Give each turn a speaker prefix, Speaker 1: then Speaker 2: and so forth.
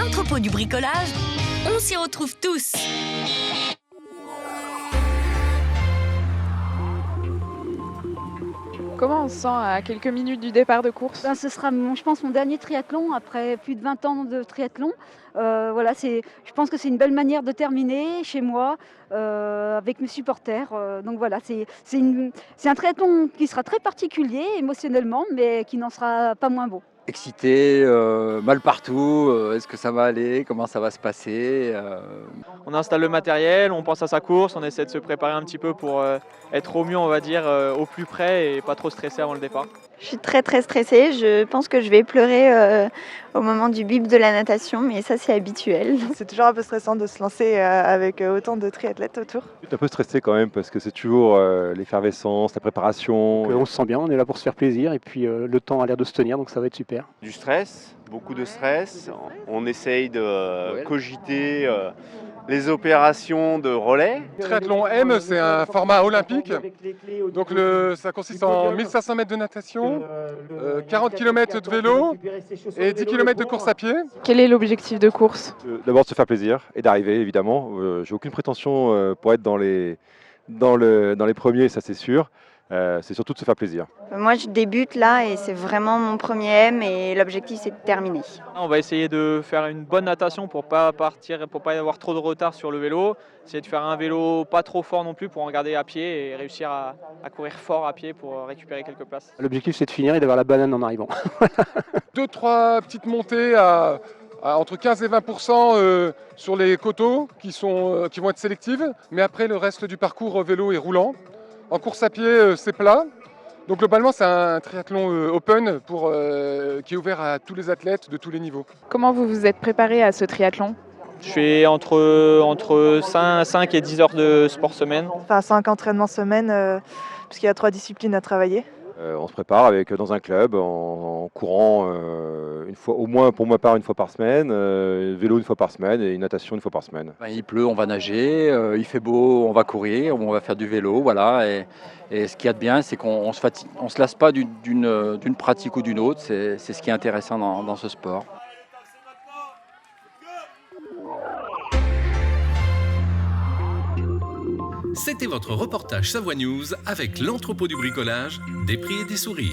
Speaker 1: l'entrepôt du bricolage, on s'y retrouve tous.
Speaker 2: Comment on se sent à quelques minutes du départ de course?
Speaker 3: Ce sera, je pense, mon dernier triathlon après plus de 20 ans de triathlon. Voilà, je pense que c'est une belle manière de terminer chez moi avec mes supporters. Donc voilà, c'est un triathlon qui sera très particulier émotionnellement, mais qui n'en sera pas moins beau.
Speaker 4: Excité, mal partout, est-ce que ça va aller? Comment ça va se passer?
Speaker 5: On installe le matériel, on pense à sa course, on essaie de se préparer un petit peu pour être au mieux, on va dire, au plus près et pas trop stressé avant le départ.
Speaker 6: Je suis très stressée, je pense que je vais pleurer au moment du bip de la natation, mais ça c'est habituel.
Speaker 7: C'est toujours un peu stressant de se lancer avec autant de triathlètes autour.
Speaker 8: Je suis un peu stressé quand même parce que c'est toujours l'effervescence, la préparation.
Speaker 9: On se sent bien, on est là pour se faire plaisir et puis le temps a l'air de se tenir donc ça va être super.
Speaker 10: Du stress, beaucoup de stress. On essaye de cogiter les opérations de relais.
Speaker 11: Triathlon M, c'est un format olympique. Donc ça consiste en 1500 mètres de natation, 40 km de vélo et 10 km de course à pied.
Speaker 2: Quel est l'objectif de course?
Speaker 8: D'abord de se faire plaisir et d'arriver évidemment. J'ai aucune prétention pour être dans les premiers, ça c'est sûr. C'est surtout de se faire plaisir.
Speaker 6: Moi je débute là et c'est vraiment mon premier M et l'objectif c'est de terminer.
Speaker 5: On va essayer de faire une bonne natation pour pas y avoir trop de retard sur le vélo. Essayer de faire un vélo pas trop fort non plus pour en garder à pied et réussir à courir fort à pied pour récupérer quelques places.
Speaker 9: L'objectif c'est de finir et d'avoir la banane en arrivant.
Speaker 11: 2-3 petites montées à entre 15 et 20% sur les coteaux qui vont être sélectives. Mais après le reste du parcours vélo est roulant. En course à pied, c'est plat. Donc globalement, c'est un triathlon open qui est ouvert à tous les athlètes de tous les niveaux.
Speaker 2: Comment vous vous êtes préparé à ce triathlon?
Speaker 5: Je fais entre 5 et 10 heures de sport semaine.
Speaker 7: Enfin 5 entraînements semaine, parce qu'il y a 3 disciplines à travailler.
Speaker 8: On se prépare dans un club en courant une fois, au moins pour ma part une fois par semaine, vélo une fois par semaine et natation une fois par semaine.
Speaker 4: Il pleut, on va nager, il fait beau, on va courir, on va faire du vélo, voilà. Et ce qu'il y a de bien, c'est qu'on se lasse pas d'une pratique ou d'une autre. C'est ce qui est intéressant dans ce sport.
Speaker 12: C'était votre reportage Savoie News avec l'entrepôt du bricolage, des prix et des sourires.